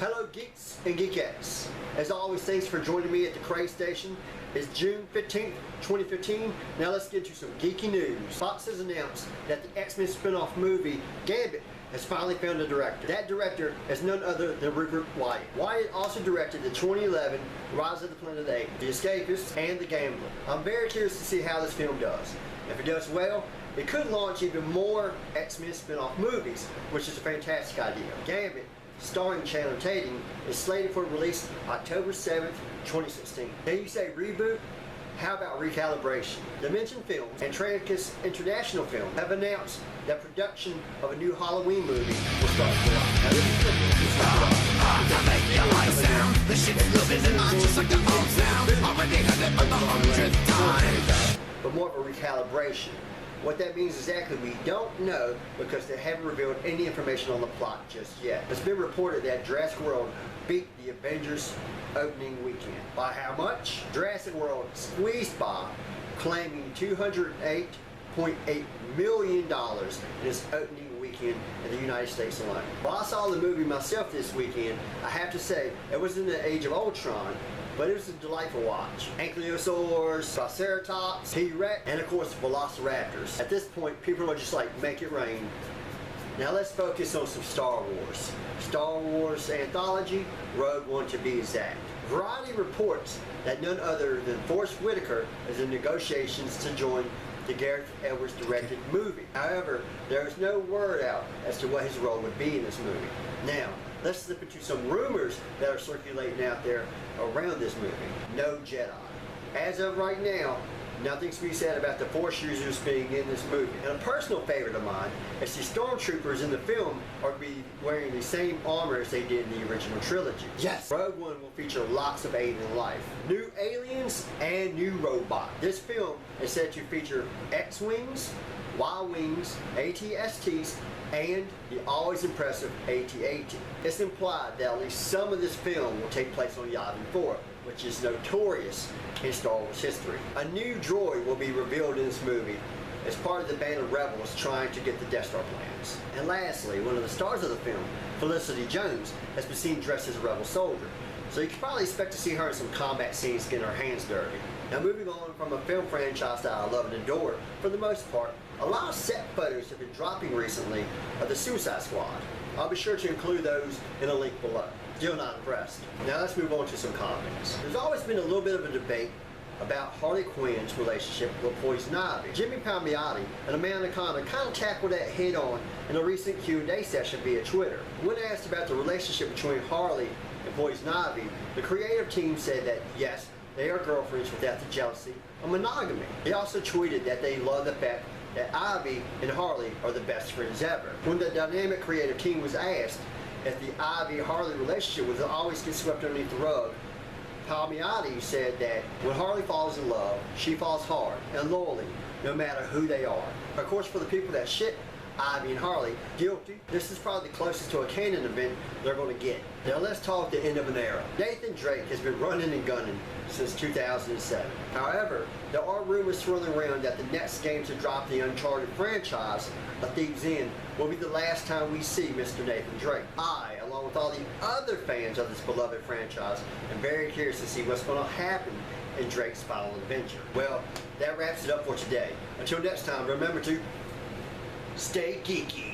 Hello geeks and geekettes. As always, thanks for joining me at the Cray station. It's June 15th, 2015. Now let's get into some geeky news. Fox has announced that the X-Men spin-off movie, Gambit, has finally found a director. That director is none other than Rupert Wyatt. Wyatt also directed the 2011 Rise of the Planet of the Apes, The Escapist, and The Gambler. I'm very curious to see how this film does. If it does well, it could launch even more X-Men spin-off movies, which is a fantastic idea. Gambit, starring Channing Tatum, is slated for release October 7th, 2016. Can you say reboot? How about recalibration? Dimension Films and Trancas International Film have announced that production of a new Halloween movie will start in July. Now this is but more of a recalibration. What that means exactly, we don't know because they haven't revealed any information on the plot just yet. It's been reported that Jurassic World beat the Avengers opening weekend. By how much? Jurassic World squeezed by, claiming $208.8 million in its opening weekend in the United States alone. While I saw the movie myself this weekend, I have to say it was in the Age of Ultron, but it was a delightful watch. Ankylosaurs, Triceratops, T-Rex, and of course Velociraptors. At this point, people are just like, make it rain. Now let's focus on some Star Wars. Star Wars Anthology, Rogue One to be exact. Variety reports that none other than Forrest Whitaker is in negotiations to join the Gareth Edwards directed movie. However, there is no word out as to what his role would be in this movie. Now, let's slip into some rumors that are circulating out there around this movie. No Jedi. As of right now, nothing's to be said about the Force users being in this movie. And a personal favorite of mine is the stormtroopers in the film are going to be wearing the same armor as they did in the original trilogy. Yes! Rogue One will feature lots of alien life, new aliens, and new robots. This film is said to feature X-Wings, Y-Wings, AT-STs, and the always impressive AT-AT. It's implied that at least some of this film will take place on Yavin 4, which is notorious in Star Wars history. A new droid will be revealed in this movie as part of the band of rebels trying to get the Death Star plans. And lastly, one of the stars of the film, Felicity Jones, has been seen dressed as a rebel soldier. So you can probably expect to see her in some combat scenes getting her hands dirty. Now moving on from a film franchise that I love and adore, for the most part, a lot of set photos have been dropping recently of the Suicide Squad. I'll be sure to include those in a link below. Still not impressed. Now let's move on to some comments. There's always been a little bit of a debate about Harley Quinn's relationship with Poison Ivy. Jimmy Palmiotti and Amanda Conner kind of tackled that head on in a recent Q&A session via Twitter. When asked about the relationship between Harley and Poison Ivy, the creative team said that yes, they are girlfriends without the jealousy of monogamy. They also tweeted that they love the fact that Ivy and Harley are the best friends ever. When the dynamic creative team was asked if the Ivy-Harley relationship would always get swept underneath the rug, Palmiotti said that when Harley falls in love, she falls hard and loyally, no matter who they are. Of course, for the people that shit Ivy and Harley, guilty. This is probably the closest to a canon event they're going to get. Now let's talk the end of an era. Nathan Drake has been running and gunning since 2007. However, there are rumors swirling around that the next game to drop the Uncharted franchise, A Thief's End, will be the last time we see Mr. Nathan Drake. I, along with all the other fans of this beloved franchise, am very curious to see what's going to happen in Drake's final adventure. Well, that wraps it up for today. Until next time, remember to stay geeky.